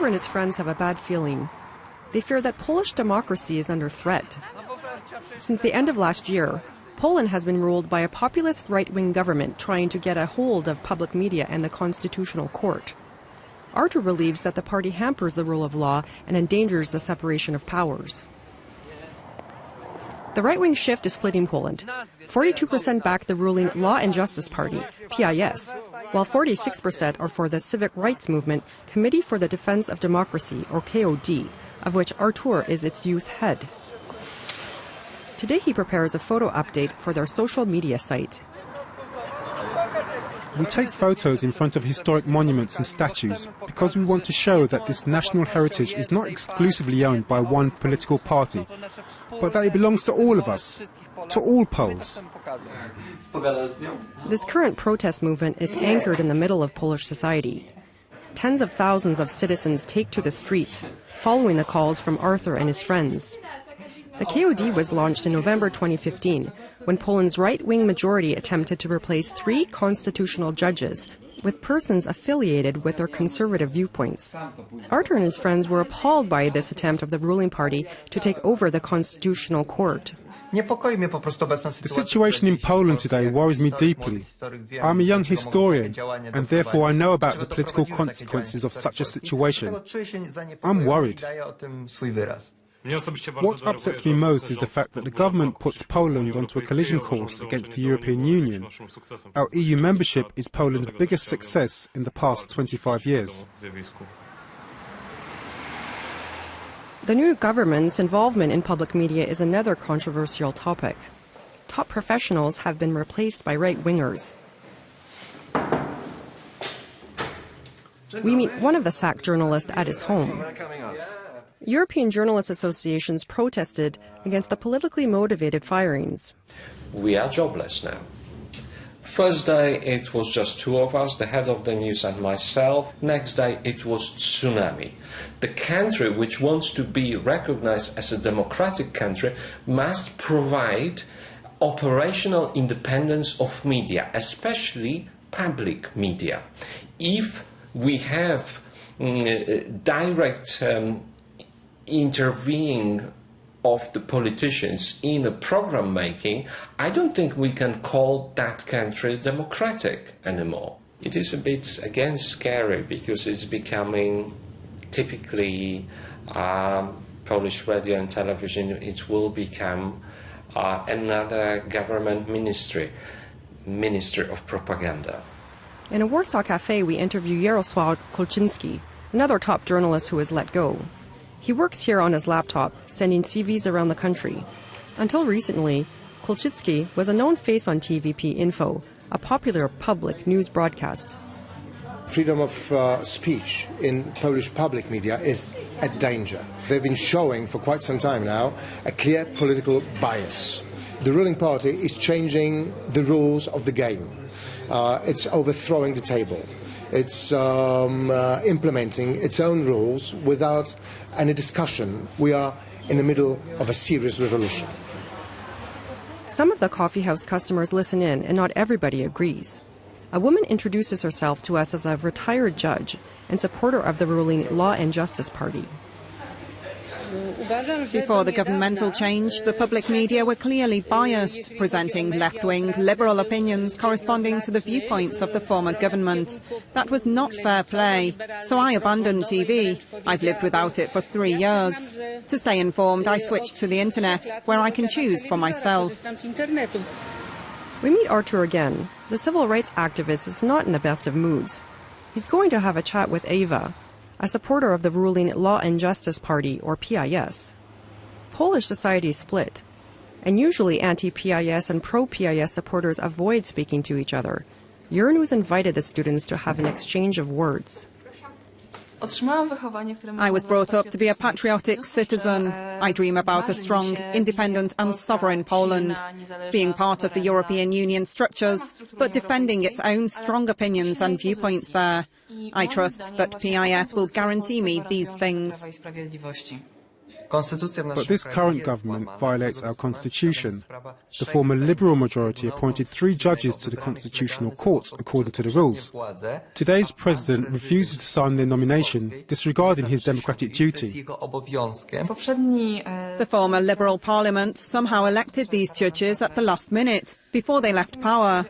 Artur and his friends have a bad feeling. They fear that Polish democracy is under threat. Since the end of last year, Poland has been ruled by a populist right-wing government trying to get a hold of public media and the Constitutional Court. Artur believes that the party hampers the rule of law and endangers the separation of powers. The right-wing shift is splitting Poland. 42% back the ruling Law and Justice Party, PIS, while 46% are for the Civic Rights Movement, Committee for the Defense of Democracy, or KOD, of which Artur is its youth head. Today he prepares a photo update for their social media site. We take photos in front of historic monuments and statues because we want to show that this national heritage is not exclusively owned by one political party, but that it belongs to all of us, to all Poles. This current protest movement is anchored in the middle of Polish society. Tens of thousands of citizens take to the streets, following the calls from Artur and his friends. The KOD was launched in November 2015, when Poland's right-wing majority attempted to replace 3 constitutional judges with persons affiliated with their conservative viewpoints. Artur and his friends were appalled by this attempt of the ruling party to take over the Constitutional Court. The situation in Poland today worries me deeply. I'm a young historian, and therefore I know about the political consequences of such a situation. I'm worried. What upsets me most is the fact that the government puts Poland onto a collision course against the European Union. Our EU membership is Poland's biggest success in the past 25 years. The new government's involvement in public media is another controversial topic. Top professionals have been replaced by right-wingers. We meet one of the sacked journalists at his home. European journalists' associations protested against the politically motivated firings. We are jobless now. First day it was just 2 of us, the head of the news and myself. Next day it was tsunami. The country which wants to be recognized as a democratic country must provide operational independence of media, especially public media. If we have direct intervening of the politicians in the program making, I don't think we can call that country democratic anymore. It is a bit, again, scary because it's becoming typically Polish radio and television. It will become another government ministry of propaganda. In a Warsaw cafe, we interview Jaroslaw Kaczynsky, another top journalist who was let go. He works here on his laptop, sending CVs around the country. Until recently, Kaczynsky was a known face on TVP Info, a popular public news broadcast. Freedom of speech in Polish public media is at danger. They've been showing for quite some time now a clear political bias. The ruling party is changing the rules of the game. It's overthrowing the table. It's implementing its own rules without any discussion. We are in the middle of a serious revolution. Some of the coffee house customers listen in, and not everybody agrees. A woman introduces herself to us as a retired judge and supporter of the ruling Law and Justice Party. Before the governmental change, the public media were clearly biased, presenting left-wing, liberal opinions corresponding to the viewpoints of the former government. That was not fair play, so I abandoned TV. I've lived without it for 3 years. To stay informed, I switched to the internet, where I can choose for myself. We meet Artur again. The civil rights activist is not in the best of moods. He's going to have a chat with Eva, a supporter of the ruling Law and Justice Party, or PIS. Polish society is split, and usually anti-PIS and pro-PIS supporters avoid speaking to each other. Euronews invited the students to have an exchange of words. I was brought up to be a patriotic citizen. I dream about a strong, independent and sovereign Poland, being part of the European Union structures, but defending its own strong opinions and viewpoints there. I trust that PIS will guarantee me these things. But this current government violates our constitution. The former Liberal majority appointed 3 judges to the Constitutional Court according to the rules. Today's president refuses to sign their nomination, disregarding his democratic duty. The former Liberal Parliament somehow elected these judges at the last minute, before they left power.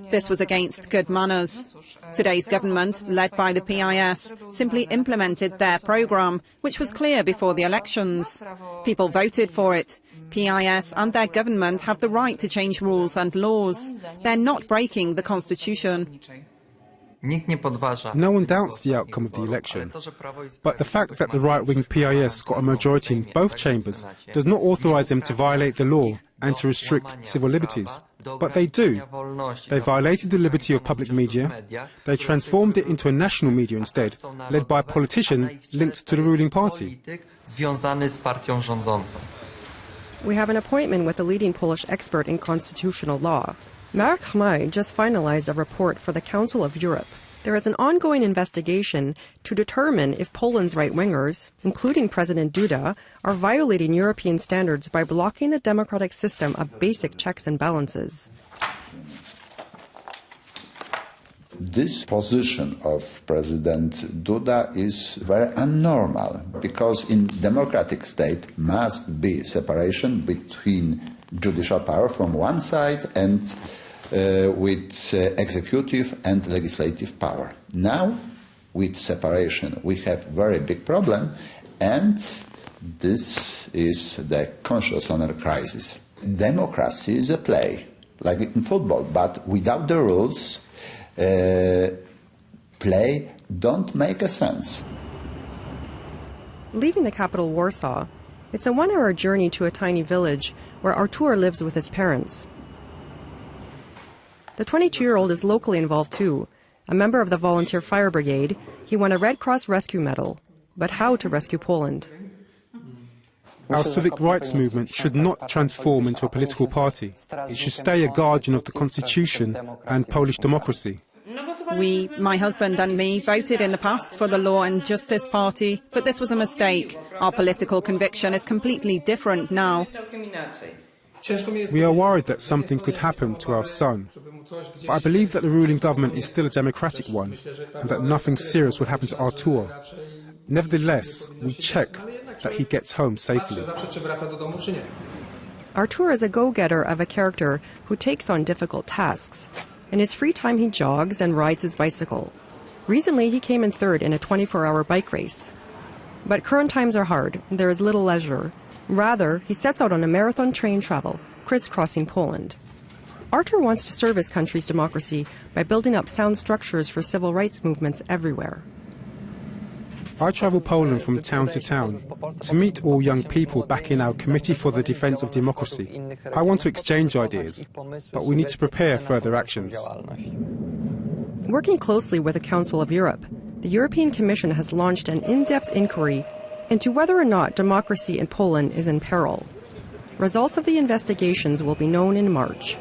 This was against good manners. Today's government, led by the PIS, simply implemented their programme, which was clear before the elections. People voted for it. PIS and their government have the right to change rules and laws. They're not breaking the constitution. No one doubts the outcome of the election, but the fact that the right-wing PIS got a majority in both chambers does not authorise them to violate the law and to restrict civil liberties. But they do. They violated the liberty of public media. They transformed it into a national media instead, led by a politician linked to the ruling party. We have an appointment with a leading Polish expert in constitutional law. Marek Chmaj just finalized a report for the Council of Europe. There is an ongoing investigation to determine if Poland's right-wingers, including President Duda, are violating European standards by blocking the democratic system of basic checks and balances. This position of President Duda is very abnormal, because in democratic state must be separation between judicial power from one side and with executive and legislative power. Now, with separation, we have very big problem, and this is the constitutional crisis. Democracy is a play, like in football, but without the rules, play don't make a sense. Leaving the capital Warsaw, it's a 1-hour journey to a tiny village where Artur lives with his parents. The 22-year-old is locally involved too. A member of the volunteer fire brigade, he won a Red Cross rescue medal. But how to rescue Poland? Our civic rights movement should not transform into a political party. It should stay a guardian of the constitution and Polish democracy. We, my husband and me, voted in the past for the Law and Justice Party, but this was a mistake. Our political conviction is completely different now. We are worried that something could happen to our son. But I believe that the ruling government is still a democratic one, and that nothing serious will happen to Artur. Nevertheless, we check that he gets home safely. Artur is a go-getter of a character who takes on difficult tasks. In his free time, he jogs and rides his bicycle. Recently, he came in third in a 24-hour bike race. But current times are hard. There is little leisure. Rather, he sets out on a marathon train travel, crisscrossing Poland. Artur wants to serve his country's democracy by building up sound structures for civil rights movements everywhere. I travel Poland from town to town to meet all young people back in our Committee for the Defence of Democracy. I want to exchange ideas, but we need to prepare further actions. Working closely with the Council of Europe, the European Commission has launched an in-depth inquiry into whether or not democracy in Poland is in peril. Results of the investigations will be known in March.